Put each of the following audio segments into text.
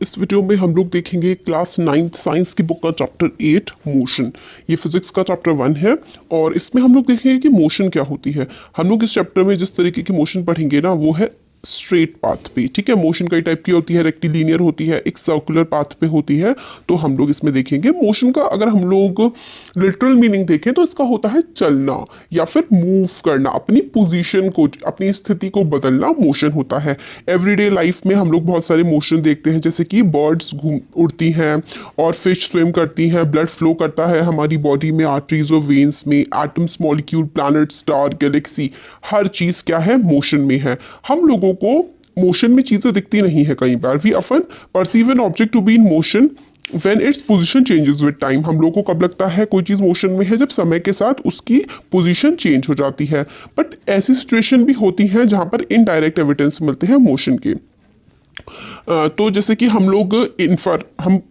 इस वीडियो में हम लोग देखेंगे क्लास 9th साइंस की बुक का चैप्टर 8 मोशन। ये फिजिक्स का चैप्टर 1 है और इसमें हम लोग देखेंगे कि मोशन क्या होती है। हम लोग इस चैप्टर में जिस तरीके की मोशन पढ़ेंगे ना वो है स्ट्रेट पाथ पे। ठीक है, मोशन कई टाइप की होती है, रेक्टिलिनियर होती है, एक सर्कुलर पाथ पे होती है। तो हम लोग इसमें देखेंगे मोशन का अगर हम लोग लिटरल मीनिंग देखें तो इसका होता है चलना या फिर मूव करना, अपनी पोजीशन को, अपनी स्थिति को बदलना मोशन होता है। एवरीडे लाइफ में हम लोग बहुत सारे मोशन देखते हैं, जैसे कि बर्ड्स घूम उड़ती हैं और फिश स्विम करती हैं, ब्लड फ्लो करता है हमारी बॉडी में, आर्टरीज और वेन्स में, atoms, molecule, planet, star, galaxy, हर चीज क्या है, मोशन में है। हम लोगों को मोशन में चीजें दिखती नहीं है कई बार। We often perceive an object to be in motion when its position changes with time. हम लोगों को कब लगता है कोई चीज मोशन में है, जब समय के साथ उसकी पोजीशन चेंज हो जाती है। बट ऐसी सिचुएशन भी होती है जहां पर इनडायरेक्ट एविडेंस मिलते हैं मोशन के। तो जैसे कि हम लोग इन्फर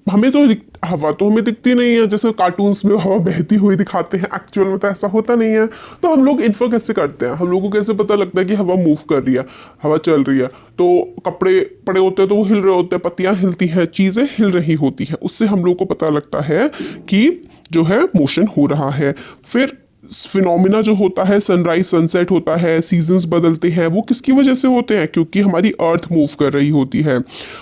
हमें तो हवा तो हमें दिखती नहीं है, जैसे कार्टून्स में हवा बहती हुई दिखाते हैं, एक्चुअल में तो ऐसा होता नहीं है। तो हम लोग इन्फर कैसे करते हैं, हम लोगों को कैसे पता लगता है कि हवा मूव कर रही है, हवा चल रही है। तो कपड़े पड़े होते हैं तो वो हिल रहे होते हैं, पत्तियां हिलती हैं, चीजें हिल रही होती हैं, उससे हम लोग को पता लगता है कि जो है मोशन हो रहा है। फिर फिनोमिना जो होता है, सनराइज सनसेट होता है, सीजन्स बदलते हैं, वो किसकी वजह से होते हैं, क्योंकि हमारी अर्थ मूव कर रही होती है।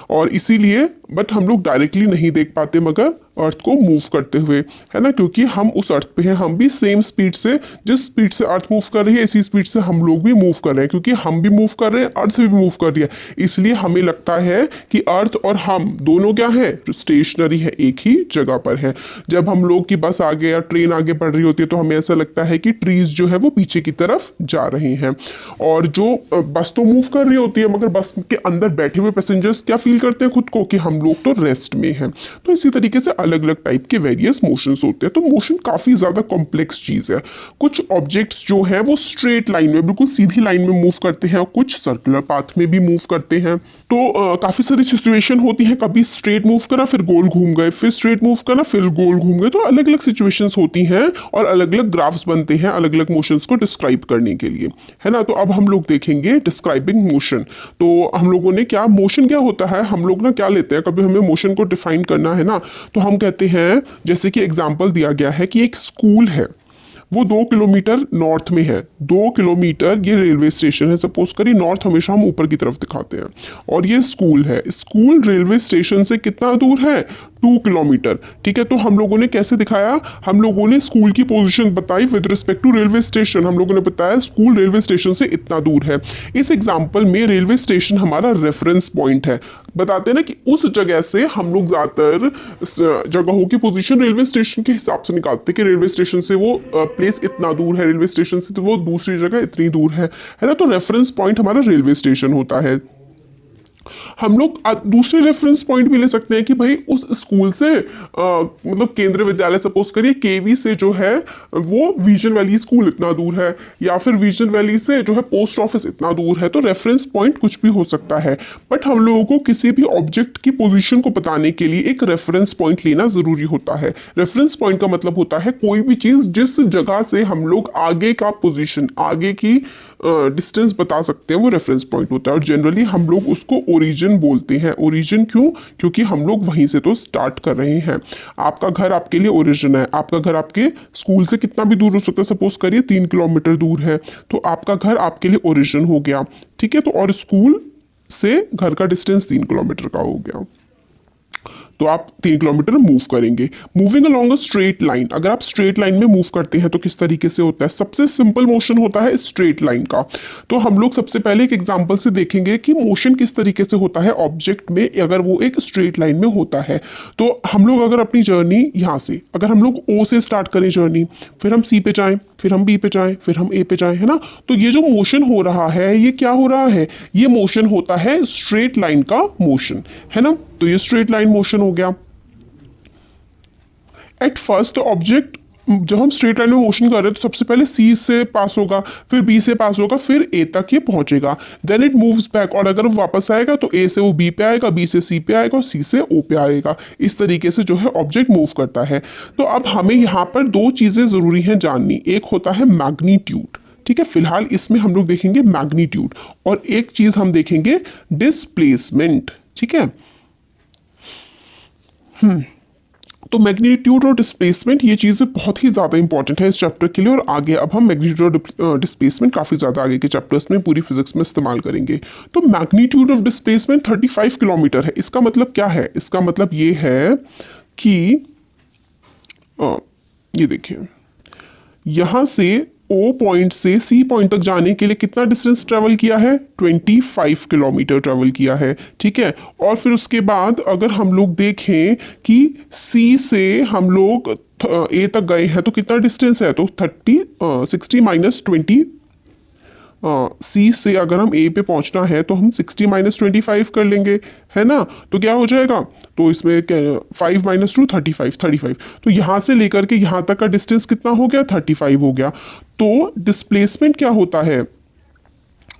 और इसीलिए बट हम लोग डायरेक्टली नहीं देख पाते मगर अर्थ को मूव करते हुए, है ना, क्योंकि हम उस अर्थ पे हैं। हम भी सेम स्पीड से, जिस स्पीड से अर्थ मूव कर रही है इसी स्पीड से हम लोग भी मूव कर रहे हैं, क्योंकि हम भी मूव कर रहे हैं, अर्थ भी मूव कर रही है। इसलिए हमें लगता है कि अर्थ और हम दोनों क्या है, स्टेशनरी है, एक ही जगह पर है। जब हम लोग की बस आगे या ट्रेन आगे बढ़ रही होती है तो हमें ऐसा लगता है कि ट्रीज जो है वो पीछे की तरफ जा रही हैं। और जो बस तो मूव कर रही होती है मगर बस के अंदर बैठे हुए पैसेंजर्स क्या फील करते हैं खुद को, कि हम लोग तो रेस्ट में हैं। तो इसी तरीके से अलग अलग टाइप के वेरियस मोशंस होते हैं। तो मोशन काफी ज्यादा कॉम्प्लेक्स चीज है। कुछ ऑब्जेक्ट्स जो हैं वो स्ट्रेट लाइन में, बिल्कुल सीधी लाइन में मूव करते हैं और कुछ सर्कुलर पाथ में भी मूव करते हैं। तो काफी सारी सिचुएशन होती है, कभी स्ट्रेट मूव करा फिर गोल घूम गए, फिर स्ट्रेट मूव करा फिर गोल घूम गए। तो अलग अलग सिचुएशंस होती हैं और अलग अलग ग्राफ्स बनते हैं अलग अलग मोशंस को डिस्क्राइब करने के लिए, है ना। तो अब हम लोग देखेंगे डिस्क्राइबिंग मोशन। तो हम लोगों ने क्या, मोशन क्या होता है, हम लोग ना क्या लेते हैं, कभी हमें मोशन को डिफाइन करना है ना तो हम कहते हैं, जैसे कि एग्जांपल दिया गया है कि एक स्कूल है, वो 2 किलोमीटर नॉर्थ में है। 2 किलोमीटर ये रेलवे स्टेशन है, सपोज करिए, नॉर्थ हमेशा हम ऊपर की तरफ दिखाते हैं, और ये स्कूल है। स्कूल रेलवे स्टेशन से कितना दूर है, 2 किलोमीटर। ठीक है, तो हम लोगों ने कैसे दिखाया, हम लोगों ने स्कूल की पोजीशन बताई with respect to railway station. हम लोगों ने बताया स्कूल रेलवे स्टेशन से इतना दूर है। इस एग्जाम्पल में रेलवे स्टेशन हमारा रेफरेंस पॉइंट है। बताते हैं ना कि उस जगह से हम लोग ज्यादातर जगहों की पोजीशन रेलवे स्टेशन के हिसाब से निकालते हैं कि रेलवे स्टेशन से वो प्लेस इतना दूर है, रेलवे स्टेशन से तो वो दूसरी जगह इतनी दूर है ना। तो रेफरेंस पॉइंट हमारा रेलवे स्टेशन होता है। हम लोग दूसरे रेफरेंस पॉइंट भी ले सकते हैं कि भाई उस स्कूल से मतलब केंद्रीय विद्यालय सपोज करिए केवी से जो है वो विजन वैली स्कूल इतना दूर है, या फिर विजन वैली से जो है पोस्ट ऑफिस इतना दूर है। तो रेफरेंस पॉइंट कुछ भी हो सकता है, बट हम लोगों को किसी भी ऑब्जेक्ट की पोजीशन को बताने के लिए एक रेफरेंस पॉइंट लेना जरूरी होता है। रेफरेंस पॉइंट का मतलब होता है कोई भी चीज जिस जगह से हम लोग आगे का पोजीशन, आगे की डिस्टेंस बता सकते हैं, वो रेफरेंस पॉइंट होता है। और जनरली हम लोग उसको ओरिजिन बोलते हैं। ओरिजिन क्यों, क्योंकि हम लोग वहीं से तो स्टार्ट कर रहे हैं। आपका घर आपके लिए ओरिजिन है। आपका घर आपके स्कूल से कितना भी दूर हो सकता है, सपोज करिए 3 किलोमीटर दूर है, तो आपका घर आपके लिए ओरिजिन हो गया। ठीक है, तो और स्कूल से घर का डिस्टेंस 3 किलोमीटर का हो गया, तो आप 3 किलोमीटर मूव करेंगे। Moving along a straight line, अगर आप स्ट्रेट लाइन में मूव करते हैं तो किस तरीके से होता है, सबसे सिंपल मोशन होता है स्ट्रेट लाइन का। तो हम लोग सबसे पहले एक एग्जांपल से देखेंगे कि मोशन किस तरीके से होता है ऑब्जेक्ट में, अगर वो एक स्ट्रेट लाइन में होता है। तो हम लोग अगर अपनी जर्नी यहाँ से, अगर हम लोग ओ से स्टार्ट करें जर्नी, फिर हम सी पे जाएं, फिर हम बी पे जाएं, फिर हम ए पे जाएं, है ना। तो ये जो मोशन हो रहा है ये क्या हो रहा है, ये मोशन होता है स्ट्रेट लाइन का मोशन, है ना। तो ये स्ट्रेट लाइन मोशन हो गया। एट फर्स्ट ऑब्जेक्ट, जब हम स्ट्रेट लाइन में मोशन कर रहे हैं तो सबसे पहले सी से पास होगा, फिर बी से पास होगा, फिर ए तक ये पहुंचेगा। देन इट मूव्स बैक, और अगर वो वापस आएगा तो ए से वो बी पे आएगा, बी से सी पे आएगा और सी से ओ पे आएगा। इस तरीके से जो है ऑब्जेक्ट मूव करता है। तो अब हमें यहाँ पर 2 चीजें जरूरी हैं जाननी। एक होता है मैग्नीट्यूड, ठीक है, फिलहाल इसमें हम लोग देखेंगे मैग्नीट्यूड, और एक चीज हम देखेंगे डिस्प्लेसमेंट। ठीक है, तो मैग्नीट्यूड और डिस्प्लेसमेंट ये चीज़ें बहुत ही ज़्यादा इंपॉर्टेंट है इस चैप्टर के लिए, और आगे अब हम मैग्नीट्यूड और डिस्प्लेसमेंट काफ़ी ज़्यादा आगे के चैप्टर्स में पूरी फिजिक्स में इस्तेमाल करेंगे। तो मैग्नीट्यूड ऑफ डिस्प्लेसमेंट 35 किलोमीटर है। इसका मतलब क्या है? इसका मतलब ये है कि ये देखिए, यहाँ से O पॉइंट से C पॉइंट तक जाने के लिए कितना डिस्टेंस ट्रेवल किया है? 25 किलोमीटर ट्रेवल किया है, ठीक है। और फिर उसके बाद अगर हम लोग देखें कि C से हम लोग A तक गए हैं तो कितना डिस्टेंस है? तो 60 माइनस 20, सी से अगर हम ए पे पहुंचना है तो हम 60 माइनस 25 कर लेंगे, है ना। तो क्या हो जाएगा? तो इसमें 5 माइनस 2 35। तो यहाँ से लेकर के यहाँ तक का डिस्टेंस कितना हो गया? 35 हो गया। तो डिस्प्लेसमेंट क्या होता है?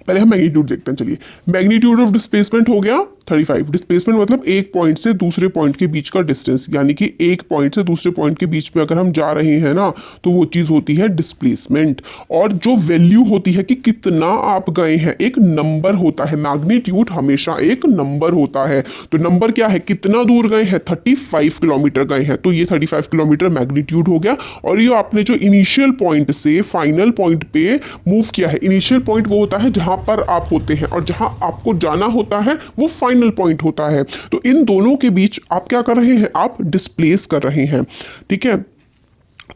पहले हम मैग्नीट्यूड देखते हैं। चलिए, मैग्नीट्यूड ऑफ डिस्प्लेसमेंट हो गया 35। डिस्प्लेसमेंट मतलब एक पॉइंट से दूसरे पॉइंट के बीच का डिस्टेंस, यानी कि एक पॉइंट से दूसरे पॉइंट के बीच में अगर हम जा रहे हैं ना, तो वो चीज़ होती है डिस्प्लेसमेंट। और जो वैल्यू होती है कि कितना आप गए हैं, एक नंबर होता है। मैग्नीट्यूड हमेशा एक नंबर होता है। तो नंबर क्या है? कितना दूर गए हैं? 35 किलोमीटर गए हैं। तो ये 35 किलोमीटर मैग्नीट्यूड हो गया। और ये आपने जो इनिशियल पॉइंट से फाइनल पॉइंट पे मूव किया है, इनिशियल पॉइंट वो होता है जहां पर आप होते हैं, और जहां आपको जाना होता है वो फाइनल पॉइंट होता है। तो इन दोनों के बीच आप क्या कर रहे हैं? आप डिस्प्लेस कर रहे हैं, ठीक है।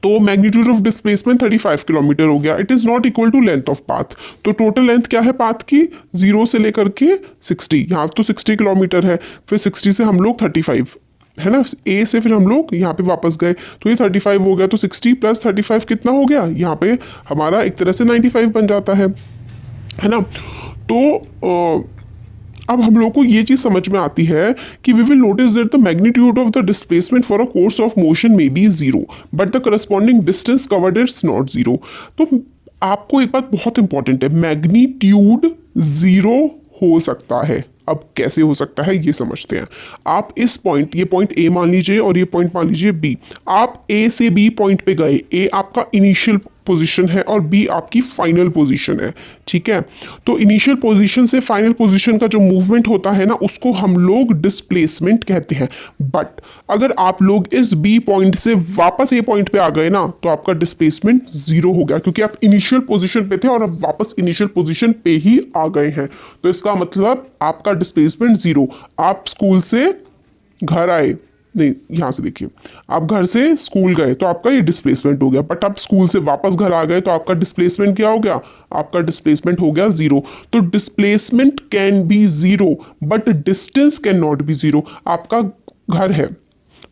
तो मैग्नीट्यूड ऑफ डिस्प्लेसमेंट 35 किलोमीटर हो गया। It is not equal to length of path. तो टोटल लेंथ क्या है पाथ की? 0 से लेकर के 60। यहाँ तो 60 किलोमीटर है, फिर 60 से हम लोग 35, है ना, ए से फिर हम लोग यहाँ पे वापस गए तो ये 35 हो गया। तो 60 प्लस 35 कितना हो गया? यहाँ पे हमारा एक तरह से 95 बन जाता है ना। तो अब हम लोग को ये चीज समझ में आती है कि we will notice that the magnitude of the displacement for a course of motion may be 0 but the corresponding distance covered is not 0। तो आपको एक बात बहुत इंपॉर्टेंट है, मैग्नीट्यूड 0 हो सकता है। अब कैसे हो सकता है ये समझते हैं। आप इस पॉइंट, ये पॉइंट ए मान लीजिए और ये पॉइंट मान लीजिए बी। आप ए से बी पॉइंट पे गए, ए आपका इनिशियल पोजीशन है और बी आपकी फाइनल पोजीशन है, ठीक है। तो इनिशियल पोजीशन से फाइनल पोजीशन का जो मूवमेंट होता है ना, उसको हम लोग डिस्प्लेसमेंट कहते हैं। बट अगर आप लोग इस बी पॉइंट से वापस ए पॉइंट पे आ गए ना, तो आपका डिस्प्लेसमेंट 0 हो गया, क्योंकि आप इनिशियल पोजीशन पे थे और अब वापस इनिशियल पोजीशन पे ही आ गए हैं। तो इसका मतलब आपका डिस्प्लेसमेंट 0। आप स्कूल से घर आए, नहीं यहां से देखिए, आप घर से स्कूल गए तो आपका ये डिस्प्लेसमेंट हो गया। बट आप स्कूल से वापस घर आ गए तो आपका डिस्प्लेसमेंट क्या हो गया? आपका डिस्प्लेसमेंट हो गया 0। तो displacement can be 0 but distance can not be 0। आपका घर है,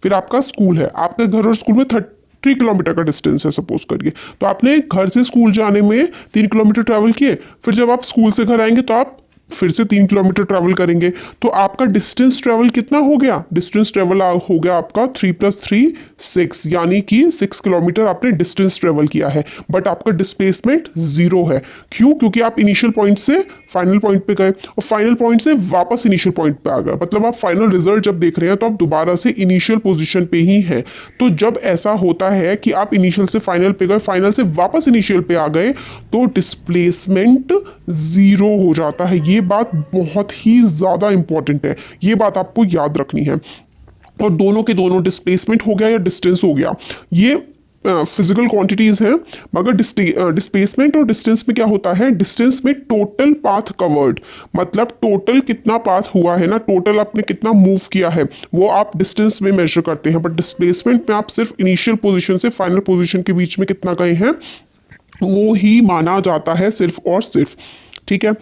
फिर आपका स्कूल है, आपके घर और स्कूल में 3 किलोमीटर का डिस्टेंस है सपोज करिए। तो आपने घर से स्कूल जाने में 3 किलोमीटर ट्रैवल किए, फिर जब आप स्कूल से घर आएंगे तो आप फिर से 3 किलोमीटर ट्रैवल करेंगे। तो आपका डिस्टेंस ट्रैवल कितना हो गया? डिस्टेंस ट्रैवल हो गया आपका 3 + 3 6, यानी कि 6 किलोमीटर आपने डिस्टेंस ट्रैवल किया है। बट आपका डिस्प्लेसमेंट 0 है। क्यों? क्योंकि आप इनिशियल पॉइंट से फाइनल पॉइंट पे गए और फाइनल पॉइंट से वापस इनिशियल पॉइंट पे आ गए। मतलब आप फाइनल रिजल्ट जब देख रहे हैं तो आप दोबारा से इनिशियल पोजीशन पे ही हैं। तो जब ऐसा होता है कि आप इनिशियल से फाइनल पे गए, फाइनल से वापस इनिशियल पे आ गए, तो डिस्प्लेसमेंट 0 हो जाता है। ये बात बहुत ही ज्यादा इंपॉर्टेंट है, ये बात आपको याद रखनी है। और दोनों के दोनों, डिस्प्लेसमेंट हो गया या डिस्टेंस हो गया, ये फिजिकल क्वांटिटीज हैं। मगर डिस्प्लेसमेंट और डिस्टेंस में क्या होता है? डिस्टेंस में टोटल पाथ कवर्ड, मतलब टोटल कितना पाथ हुआ है ना, टोटल आपने कितना मूव किया है, वो आप डिस्टेंस में मेजर करते हैं। बट डिस्प्लेसमेंट में आप सिर्फ इनिशियल पोजीशन से फाइनल पोजीशन के बीच में कितना गए हैं वो ही माना जाता है, सिर्फ और सिर्फ, ठीक है।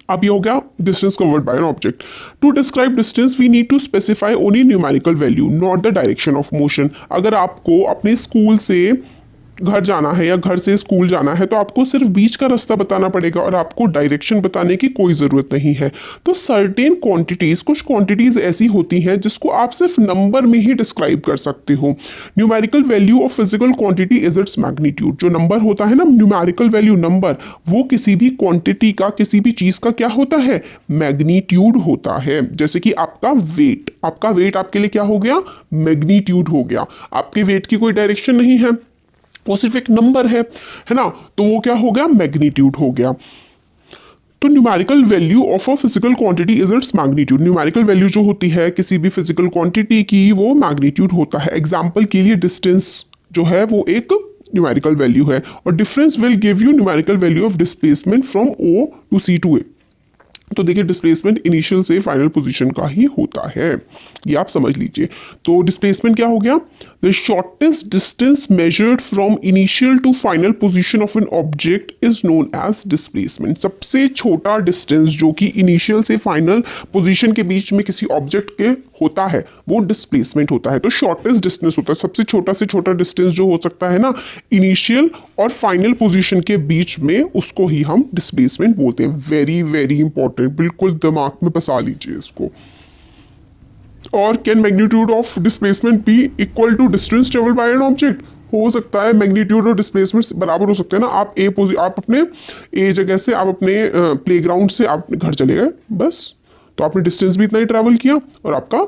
अब ये हो गया distance covered by an object. To describe distance we need to specify only numerical value, not the direction of motion. अगर आपको अपने स्कूल से घर जाना है या घर से स्कूल जाना है तो आपको सिर्फ बीच का रास्ता बताना पड़ेगा और आपको डायरेक्शन बताने की कोई ज़रूरत नहीं है। तो सर्टेन क्वांटिटीज़, कुछ क्वांटिटीज़ ऐसी होती हैं जिसको आप सिर्फ नंबर में ही डिस्क्राइब कर सकते हो। Numerical value of physical quantity is its magnitude. जो नंबर होता है ना, न्यूमेरिकल वैल्यू नंबर, वो किसी भी क्वांटिटी का, किसी भी चीज़ का क्या होता है? मैग्नीट्यूड होता है। जैसे कि आपका वेट, आपका वेट आपके लिए क्या हो गया? मैग्नीट्यूड हो गया। आपके वेट की कोई डायरेक्शन नहीं है, वो सिर्फ एक नंबर है ना, तो वो क्या हो गया? मैग्नीट्यूड हो गया। तो numerical value of a physical quantity is its magnitude. Numerical value जो होती है किसी भी फिजिकल क्वांटिटी की, वो मैग्नीट्यूड होता है। एग्जाम्पल के लिए डिस्टेंस जो है वो एक न्यूमेरिकल वैल्यू है, और difference will give you numerical value of displacement from O to C to A. तो देखिए डिस्प्लेसमेंट इनिशियल से फाइनल पोजीशन का ही होता है, ये आप समझ लीजिए। तो डिस्प्लेसमेंट क्या हो गया? The shortest distance measured from initial to final position of an object is known as displacement. सबसे छोटा डिस्टेंस जो कि इनिशियल से फाइनल पोजीशन के बीच में किसी ऑब्जेक्ट के होता है वो डिस्प्लेसमेंट होता है। तो शॉर्टेस्ट डिस्टेंस होता है, सबसे छोटा से छोटा डिस्टेंस जो हो सकता है ना इनिशियल और फाइनल पोजीशन के बीच में, उसको ही हम डिस्प्लेसमेंट बोलते हैं। वेरी वेरी इंपॉर्टेंट, बिल्कुल दिमाग में बसा लीजिए इसको। और can magnitude of displacement be equal to distance travel by an object? हो सकता है, मैग्नीट्यूड और डिस्प्लेसमेंट बराबर हो सकते हैं ना। आप अपने ए जगह से, आप अपने प्लेग्राउंड से आप घर चले गए बस, तो आपने डिस्टेंस भी इतना ही ट्रैवल किया और आपका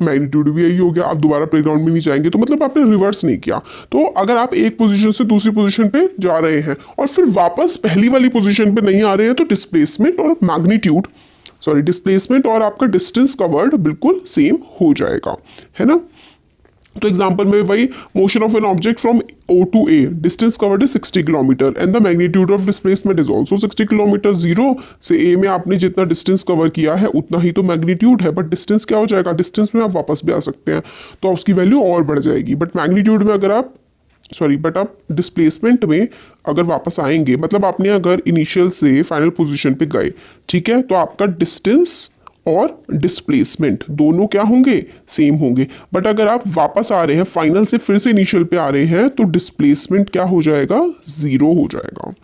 मैग्नीट्यूड भी यही हो गया। आप दोबारा प्लेग्राउंड में नहीं जाएंगे, तो मतलब आपने रिवर्स नहीं किया। तो अगर आप एक पोजीशन से दूसरी पोजीशन पे जा रहे हैं और फिर वापस पहली वाली पोजीशन पे नहीं आ रहे हैं, तो डिस्प्लेसमेंट और मैग्नीट्यूड, सॉरी डिस्प्लेसमेंट और आपका डिस्टेंस कवर्ड बिल्कुल सेम हो जाएगा, है ना। तो एग्जांपल में वही motion of an object from O to A, distance covered is 60 kilometre and the magnitude of displacement is also 60 kilometre. Zero से ए में आपने जितना डिस्टेंस कवर किया है उतना ही तो मैग्नीट्यूड है, बट डिस्टेंस क्या हो जाएगा? डिस्टेंस में आप वापस भी आ सकते हैं, तो उसकी वैल्यू और बढ़ जाएगी। बट मैग्नीट्यूड में अगर आप बट आप डिस्प्लेसमेंट में अगर वापस आएंगे, मतलब आपने अगर इनिशियल से फाइनल पोजीशन पे गए, ठीक है, तो आपका डिस्टेंस और डिस्प्लेसमेंट दोनों क्या होंगे? सेम होंगे। बट अगर आप वापस आ रहे हैं फाइनल से फिर से इनिशियल पे आ रहे हैं, तो डिस्प्लेसमेंट क्या हो जाएगा? जीरो हो जाएगा।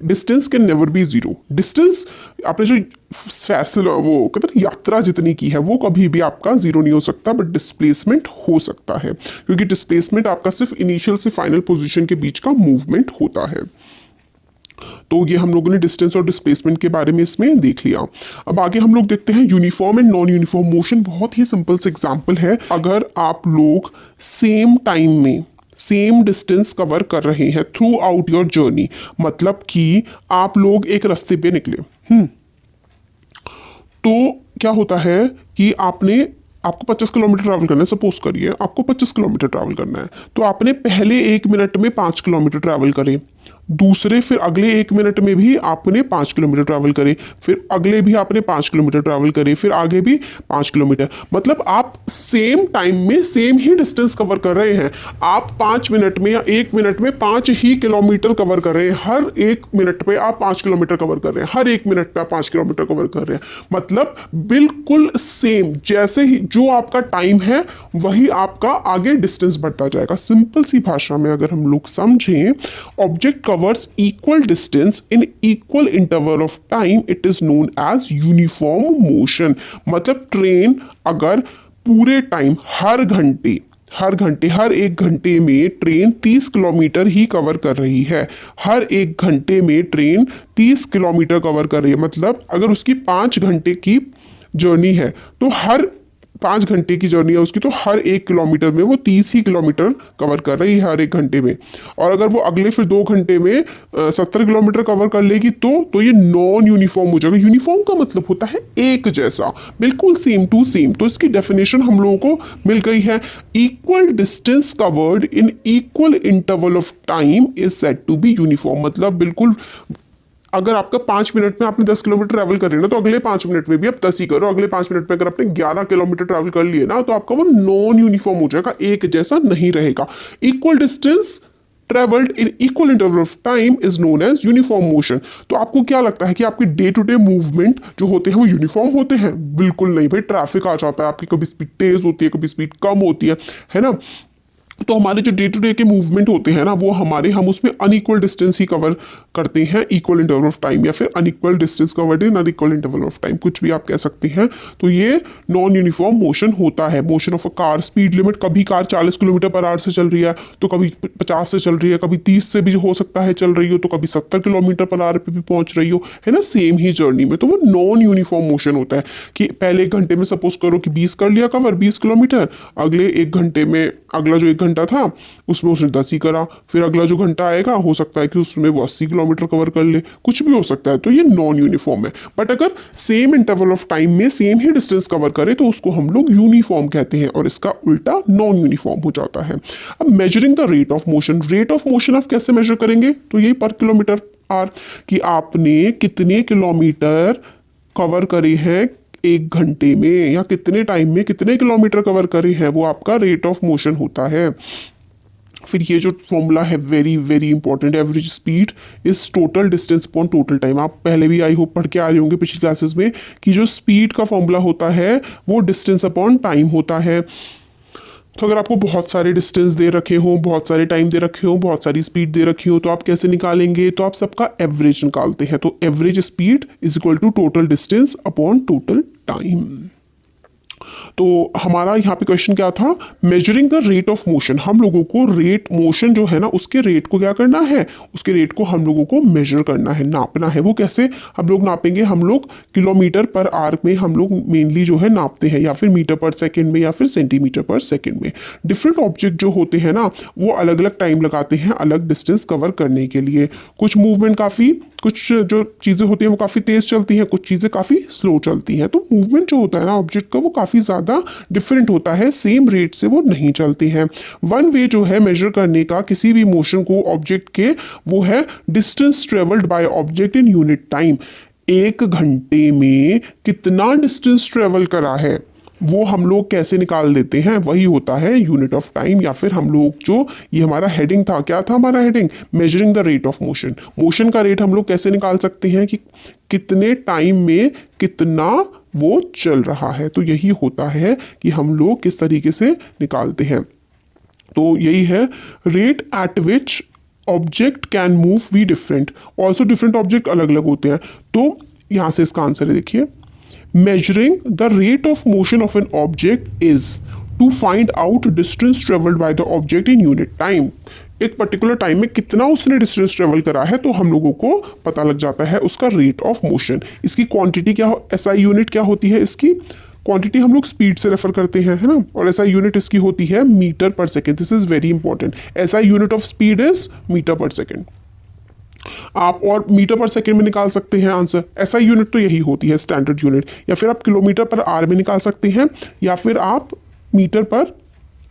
Distance can never be zero. Distance आपने जो फैसला वो कहते हैं यात्रा जितनी की है वो कभी भी आपका जीरो नहीं हो सकता, बट डिस्प्लेसमेंट हो सकता है, क्योंकि डिस्प्लेसमेंट आपका सिर्फ इनिशियल से फाइनल पोजीशन के बीच का मूवमेंट होता है। तो ये हम लोगों ने डिस्टेंस और डिस्प्लेसमेंट के बारे में इसमें देख लिया। अब आगे हम लोग देखते हैं uniform and non uniform motion. बहुत ही सिंपल से एग्जांपल है। अगर आप लोग सेम टाइम में सेम डिस्टेंस कवर कर रहे हैं थ्रू आउट योर जर्नी, मतलब कि आप लोग एक रास्ते पे निकले, तो क्या होता है कि आपको 25 किलोमीटर ट्रैवल करना है। सपोज करिए आपको 25 किलोमीटर ट्रैवल करना है, तो आपने पहले 1 मिनट में 5 किलोमीटर ट्रैवल करे, दूसरे फिर अगले 1 मिनट में भी आपने 5 किलोमीटर ट्रैवल करे, फिर अगले भी आपने 5 किलोमीटर ट्रैवल करे, फिर आगे भी 5 किलोमीटर। मतलब आप सेम टाइम में सेम ही डिस्टेंस कवर कर रहे हैं। आप 5 मिनट में या 1 मिनट में 5 ही किलोमीटर कवर कर रहे हैं। हर 1 मिनट पे आप 5 किलोमीटर कवर कर रहे हैं, हर 1 मिनट पे आप 5 किलोमीटर कवर कर रहे हैं। मतलब बिल्कुल सेम, जैसे ही जो आपका टाइम है वही आपका आगे डिस्टेंस बढ़ता जाएगा। सिंपल सी भाषा में अगर हम लोग समझें, object covers equal distance in equal interval of time, it is known as uniform motion। मतलब ट्रेन अगर पूरे टाइम हर एक घंटे में ट्रेन 30 किलोमीटर ही कवर कर रही है, हर 1 घंटे में ट्रेन 30 किलोमीटर कवर कर रही है, मतलब अगर उसकी 5 घंटे की जर्नी है तो हर 5 घंटे की जर्नी है उसकी, तो हर 1 किलोमीटर में वो 30 ही किलोमीटर कवर कर रही है हर 1 घंटे में। और अगर वो अगले फिर 2 घंटे में 70 किलोमीटर कवर कर लेगी तो ये नॉन यूनिफॉर्म हो जाएगा। यूनिफॉर्म का मतलब होता है एक जैसा, बिल्कुल सेम टू सेम। तो इसकी डेफिनेशन हम लोगों को मिल गई है। Equal distance covered in equal interval of time is said to be uniform. मतलब बिल्कुल, अगर आपका 5 मिनट में आपने 10 किलोमीटर ट्रैवल कर रहे हैं ना, तो अगले 5 मिनट में भी आप 10 ही करो। अगले 5 मिनट में अगर आपने 11 किलोमीटर ट्रैवल कर लिए ना, तो आपका वो नॉन यूनिफॉर्म हो जाएगा, एक जैसा नहीं रहेगा। Equal distance travelled in equal interval of time is known as uniform motion. तो आपको क्या लगता है कि आपके डे टू डे मूवमेंट जो होते हैं वो यूनिफॉर्म होते हैं? बिल्कुल नहीं भाई, ट्रैफिक आ जाता है, आपकी कभी स्पीड तेज होती है, कभी स्पीड कम होती है ना। तो हमारे जो डे टू डे के मूवमेंट होते हैं ना, वो हम उसमें अनइक्वल डिस्टेंस ही कवर करते हैं इक्वल इंटरवल ऑफ टाइम, या फिर unequal distance covered in unequal interval of time, कुछ भी आप कह सकते हैं। तो ये नॉन यूनिफॉर्म मोशन होता है। Motion of a car, speed limit, कभी कार 40 किलोमीटर पर आवर से चल रही है, तो कभी 50 से चल रही है, कभी 30 से भी हो सकता है चल रही हो, तो कभी 70 किलोमीटर पर आवर पे भी पहुंच रही हो, है ना, सेम ही जर्नी में। तो वो नॉन यूनिफॉर्म मोशन होता है कि पहले 1 घंटे में सपोज करो कि 20 कर लिया कवर, 20 किलोमीटर, अगले 1 घंटे में, अगला जो 1 घंटा था, उसमें उसने 10 ही करा, फिर अगला जो घंटा आएगा हो सकता है कि उसमें वो 80 किलोमीटर कवर कर ले, कुछ भी हो सकता है। तो ये नॉन यूनिफॉर्म है। बट अगर सेम इंटरवल ऑफ टाइम में सेम ही डिस्टेंस कवर करे तो उसको हम लोग यूनिफॉर्म कहते हैं, और इसका उल्टा नॉन यूनिफॉर्म हो जाता है। अब measuring the rate of motion, rate of motion आप कैसे मेजर करेंगे? तो यही पर किलोमीटर आर, कि आपने कितने किलोमीटर कवर करे हैं एक घंटे में, या कितने टाइम में कितने किलोमीटर कवर करे हैं, वो आपका रेट ऑफ मोशन होता है। फिर ये जो फॉर्मूला है very very important, average speed is total distance upon total time. आप पहले भी आई होप पढ़ के आ रहे होंगे पिछली क्लासेस में कि जो स्पीड का फॉर्मूला होता है वो डिस्टेंस अपॉन टाइम होता है। तो अगर आपको बहुत सारे डिस्टेंस दे रखे हो, बहुत सारे टाइम दे रखे हो, बहुत सारी स्पीड दे रखी हो, तो आप कैसे निकालेंगे? तो आप सबका एवरेज निकालते हैं। तो average speed is equal to total distance upon total time. तो हमारा यहाँ पे क्वेश्चन क्या था? Measuring the rate of motion. हम लोगों को रेट, मोशन जो है ना उसके रेट को क्या करना है? उसके रेट को हम लोगों को मेजर करना है, नापना है। वो कैसे हम लोग नापेंगे? हम लोग किलोमीटर पर आवर में हम लोग मेनली जो है नापते हैं, या फिर मीटर पर सेकेंड में, या फिर सेंटीमीटर पर सेकेंड में। डिफरेंट ऑब्जेक्ट जो होते हैं ना वो अलग अलग टाइम लगाते हैं अलग डिस्टेंस कवर करने के लिए। कुछ मूवमेंट काफ़ी, कुछ जो चीज़ें होती हैं वो काफ़ी तेज़ चलती हैं, कुछ चीज़ें काफ़ी स्लो चलती हैं। तो मूवमेंट जो होता है ना ऑब्जेक्ट का वो काफ़ी ज़्यादा डिफरेंट होता है, सेम रेट से वो नहीं चलती हैं। वन वे जो है मेजर करने का किसी भी मोशन को ऑब्जेक्ट के, वो है distance travelled by object in unit time. एक घंटे में कितना डिस्टेंस ट्रेवल करा है वो हम लोग कैसे निकाल देते हैं? वही होता है यूनिट ऑफ टाइम, या फिर हम लोग जो, ये हमारा हेडिंग था, क्या था हमारा heading? Measuring the rate of motion. Motion का रेट हम लोग कैसे निकाल सकते हैं कि कितने टाइम में कितना वो चल रहा है। तो यही होता है कि हम लोग किस तरीके से निकालते हैं। तो यही है, rate at which object can move be different, also different object अलग अलग होते हैं। तो यहाँ से इसका आंसर है, देखिए, measuring the rate of motion of an object is to find out distance traveled by the object in unit time। एक पर्टिकुलर टाइम में कितना उसने डिस्टेंस ट्रेवल करा है तो हम लोगों को पता लग जाता है उसका रेट ऑफ मोशन। इसकी क्वांटिटी क्या हो, एसआई यूनिट क्या होती है? इसकी क्वांटिटी हम लोग स्पीड से रेफर करते हैं, है ना, और एसआई यूनिट इसकी होती है metre per second. This is very important. SI unit of speed is metre per second. आप और मीटर पर सेकंड में निकाल सकते हैं आंसर। ऐसा यूनिट तो यही होती है स्टैंडर्ड यूनिट, या फिर आप किलोमीटर पर आवर में निकाल सकते हैं, या फिर आप मीटर पर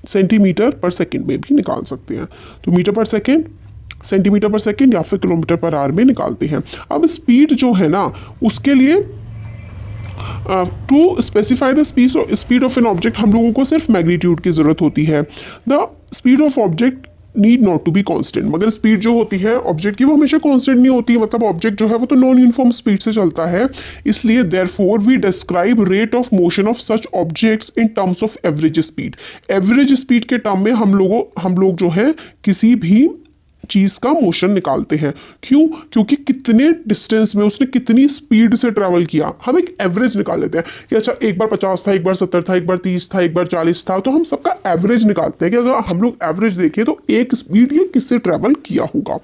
सेंटीमीटर पर सेकंड में भी निकाल सकते हैं। तो मीटर पर सेकंड, सेंटीमीटर पर सेकंड, या फिर किलोमीटर पर आवर में निकालते हैं। अब स्पीड जो है ना उसके लिए to specify the speed of an object हम लोगों को सिर्फ मैग्नीट्यूड की जरूरत होती है। The speed of object need not to be constant. मगर स्पीड जो होती है ऑब्जेक्ट की वो हमेशा कांस्टेंट नहीं होती, मतलब ऑब्जेक्ट जो है वो तो नॉन यूनिफॉर्म स्पीड से चलता है। इसलिए therefore we describe rate of motion of such objects in terms of average speed. Average speed के टर्म में हम लोग जो है किसी भी चीज का मोशन निकालते हैं। क्यों? क्योंकि कितने डिस्टेंस में उसने कितनी स्पीड से ट्रैवल किया, हम एक एवरेज निकाल लेते हैं कि अच्छा एक बार 50 था, एक बार 70 था, एक बार 30 था, एक बार 40 था। तो हम सबका एवरेज निकालते हैं कि अगर हम लोग एवरेज देखें तो एक स्पीड ये किससे ट्रैवल किया होगा।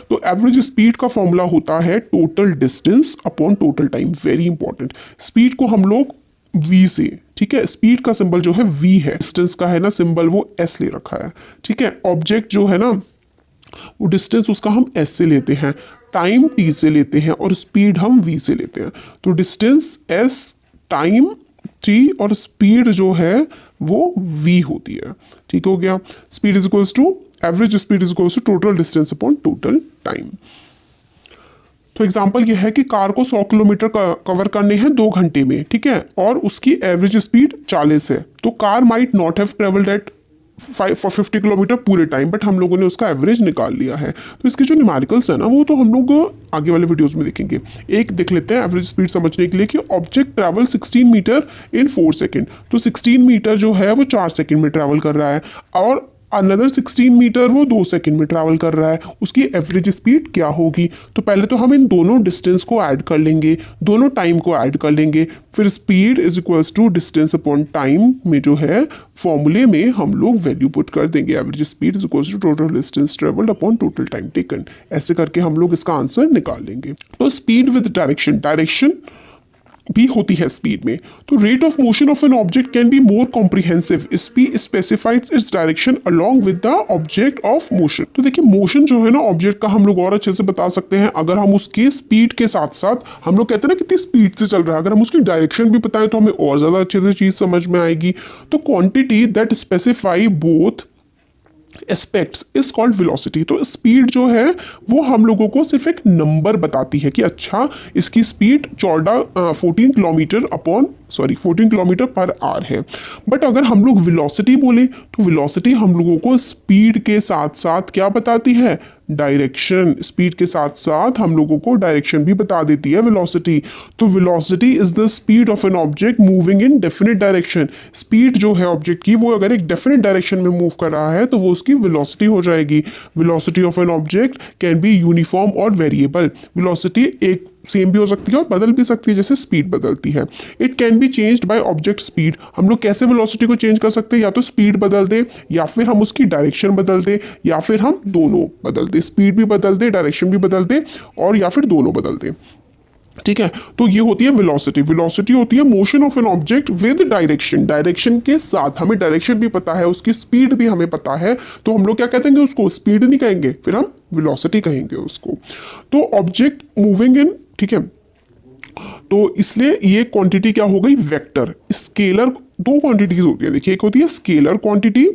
तो एवरेज स्पीड का फॉर्मूला होता है total distance upon total time. Very important. Speed को हम लोग v से, ठीक है, स्पीड का सिंबल जो है v है, डिस्टेंस का है ना सिंबल वो s ले रखा है, ठीक है। ऑब्जेक्ट जो है ना वो डिस्टेंस उसका हम s से लेते हैं, टाइम t से लेते हैं, और स्पीड हम v से लेते हैं। तो डिस्टेंस s, टाइम t, और स्पीड जो है वो v होती है। ठीक हो गया। Speed is equals to, average speed is equals to total distance upon total time. तो एग्जांपल ये है कि कार को 100 किलोमीटर कवर करने हैं 2 घंटे में, ठीक है, और उसकी एवरेज स्पीड 40 है। तो car might not have travelled at 50 kilometre पूरे टाइम, बट हम लोगों ने उसका एवरेज निकाल लिया है। तो इसके जो न्यूमेरिकल्स है ना वो तो हम लोग आगे वाले वीडियोस में देखेंगे। एक देख लेते हैं एवरेज स्पीड समझने के लिए कि ऑब्जेक्ट ट्रैवल 16 मीटर इन 4 सेकेंड। तो 16 मीटर जो है वो 4 सेकेंड में ट्रैवल कर रहा है, और अनदर 16 मीटर वो 2 सेकंड में ट्रैवल कर रहा है। उसकी एवरेज स्पीड क्या होगी? तो पहले तो हम इन दोनों डिस्टेंस को ऐड कर लेंगे, दोनों टाइम को ऐड कर लेंगे, फिर speed is equals to distance upon time में जो है फॉर्मूले में हम लोग वैल्यू पुट कर देंगे। Average speed is equals to total distance travelled upon total time taken. ऐसे करके हम लोग इसका आंसर निकाल लेंगे। तो स्पीड विद डायरेक्शन, डायरेक्शन भी होती है स्पीड में। तो rate of motion of an object can be more comprehensive, speed specifies its direction along with the object of motion. तो देखिए मोशन जो है ना ऑब्जेक्ट का हम लोग और अच्छे से बता सकते हैं अगर हम उसके स्पीड के साथ साथ, हम लोग कहते हैं ना कितनी स्पीड से चल रहा है, अगर हम उसकी डायरेक्शन भी बताएं तो हमें और ज्यादा अच्छे से चीज समझ में आएगी। तो quantity that specify both aspects is called velocity. तो स्पीड जो है वो हम लोगों को सिर्फ एक नंबर बताती है कि अच्छा इसकी स्पीड 14 किलोमीटर पर आवर है। बट अगर हम लोग वेलोसिटी बोले तो वेलोसिटी हम लोगों को स्पीड के साथ साथ क्या बताती है, डायरेक्शन। स्पीड के साथ साथ हम लोगों को डायरेक्शन भी बता देती है वेलोसिटी। तो velocity is the speed of an object moving in definite direction. Speed जो है ऑब्जेक्ट की वो अगर एक डेफिनेट डायरेक्शन में मूव कर रहा है तो वो उसकी वेलोसिटी हो जाएगी। Velocity of an object can be uniform और वेरिएबल। वेलोसिटी एक सेम भी हो सकती है और बदल भी सकती है जैसे स्पीड बदलती है। It can be changed by object speed. हम लोग कैसे वेलोसिटी को चेंज कर सकते हैं, या तो स्पीड बदल दे या फिर हम उसकी डायरेक्शन बदल दे या फिर हम दोनों बदल दे, स्पीड भी बदल दे डायरेक्शन भी बदल दे और या फिर दोनों बदल दे। ठीक है, तो ये होती है वेलोसिटी। वेलोसिटी होती है motion of an object with direction. Direction के साथ हमें डायरेक्शन भी पता है, उसकी स्पीड भी हमें पता है, तो हम लोग क्या कहते हैं उसको स्पीड नहीं कहेंगे, फिर हम वेलोसिटी कहेंगे उसको। तो ऑब्जेक्ट मूविंग इन, ठीक है, तो इसलिए ये क्वांटिटी क्या हो गई, वेक्टर। स्केलर दो क्वांटिटीज होती है, देखिए एक होती है स्केलर क्वांटिटी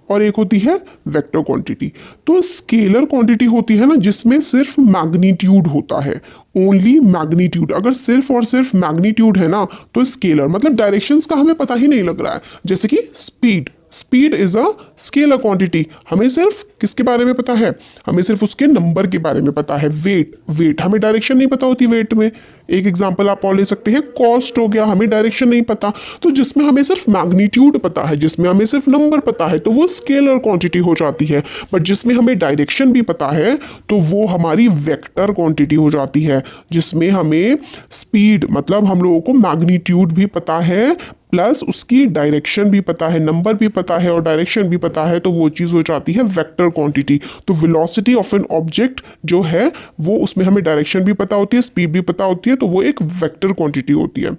और एक होती है वेक्टर क्वांटिटी। तो स्केलर क्वांटिटी होती है ना जिसमें सिर्फ मैग्नीट्यूड होता है, ओनली मैग्नीट्यूड। अगर सिर्फ और सिर्फ मैग्नीट्यूड है ना तो स्केलर, मतलब डायरेक्शंस का हमें पता ही नहीं लग रहा है। जैसे कि speed, speed is a scalar quantity, हमें सिर्फ किसके बारे में पता है, हमें सिर्फ उसके नंबर के बारे में पता है। वेट, वेट हमें डायरेक्शन नहीं पता होती वेट में। एक एग्जांपल आप और ले सकते हैं, कॉस्ट हो गया, हमें डायरेक्शन नहीं पता। तो जिसमें हमें सिर्फ मैग्नीट्यूड पता है, जिसमें हमें सिर्फ नंबर पता है, तो वो स्केलर क्वांटिटी हो जाती है। बट जिसमें हमें डायरेक्शन भी पता है तो वो हमारी वेक्टर क्वांटिटी हो जाती है, जिसमें हमें स्पीड मतलब हम लोगों को मैग्नीट्यूड भी पता है प्लस उसकी डायरेक्शन भी पता है, नंबर भी पता है और डायरेक्शन भी पता है, तो वो चीज़ हो जाती है वेक्टर क्वांटिटी। तो वेलोसिटी ऑफ एन ऑब्जेक्ट जो है वो उसमें हमें डायरेक्शन भी पता होती है, स्पीड भी पता होती है, तो वो एक वेक्टर क्वांटिटी होती है।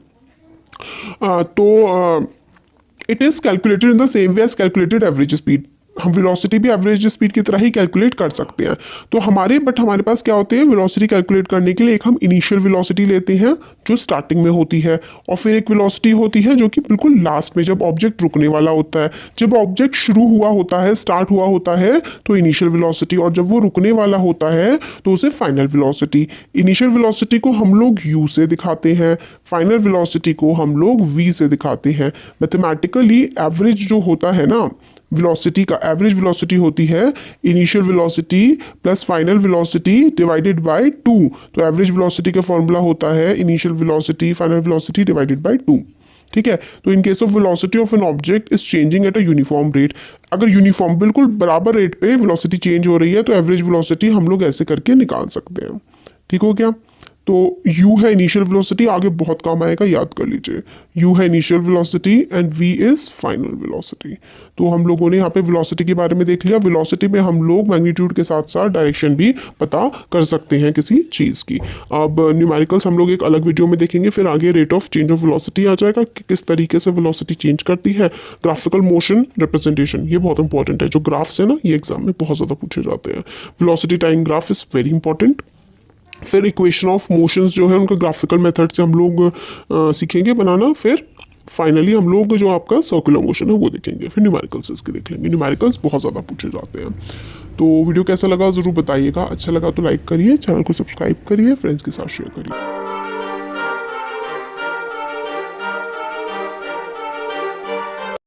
It is calculated in the same way as calculated average speed. हम वेलोसिटी भी एवरेज स्पीड की तरह ही कैलकुलेट कर सकते हैं। तो हमारे पास क्या होते हैं, वेलोसिटी कैलकुलेट करने के लिए एक हम इनिशियल वेलोसिटी लेते हैं जो स्टार्टिंग में होती है, और फिर एक वेलोसिटी होती है जो कि बिल्कुल लास्ट में जब ऑब्जेक्ट रुकने वाला होता है। जब ऑब्जेक्ट शुरू हुआ होता है, स्टार्ट हुआ होता है तो इनिशियल वेलोसिटी, और जब वो रुकने वाला होता है तो उसे फाइनल वेलोसिटी। इनिशियल वेलोसिटी को हम लोग u से दिखाते हैं, फाइनल वेलोसिटी को हम लोग v से दिखाते हैं। मैथमेटिकली एवरेज जो होता है ना वेलोसिटी का, एवरेज वेलोसिटी होती है initial velocity plus final velocity divided by 2। तो एवरेज वेलोसिटी का फॉर्मूला होता है initial velocity final velocity divided by 2। ठीक है, तो in case of velocity of an object is changing at a uniform rate. अगर यूनिफॉर्म बिल्कुल बराबर रेट पे वेलोसिटी चेंज हो रही है तो एवरेज वेलोसिटी हम लोग ऐसे करके निकाल सकते हैं। ठीक हो गया, तो u है इनिशियल वेलोसिटी, आगे बहुत काम आएगा, याद कर लीजिए। u है initial velocity and v is final velocity. तो हम लोगों ने यहाँ पे वेलोसिटी के बारे में देख लिया। वेलोसिटी में हम लोग मैग्नीट्यूड के साथ साथ डायरेक्शन भी पता कर सकते हैं किसी चीज़ की। अब न्यूमेरिकल्स हम लोग एक अलग वीडियो में देखेंगे, फिर आगे rate of change of velocity आ जाएगा कि किस तरीके से वेलोसिटी चेंज करती है। ग्राफिकल मोशन रिप्रेजेंटेशन ये बहुत इंपॉर्टेंट है, जो ग्राफ्स है ना ये एग्जाम में बहुत ज़्यादा पूछे जाते हैं। Velocity time graph is very important. फिर इक्वेशन ऑफ मोशंस जो है उनका ग्राफिकल मेथड से हम लोग सीखेंगे बनाना। फिर फाइनली हम लोग जो आपका सर्कुलर मोशन है वो देखेंगे, फिर न्यूमेरिकल्स इसके देख लेंगे। न्यूमेरिकल्स बहुत ज़्यादा पूछे जाते हैं। तो वीडियो कैसा लगा ज़रूर बताइएगा, अच्छा लगा तो लाइक करिए, चैनल को सब्सक्राइब करिए, फ्रेंड्स के साथ शेयर करिए।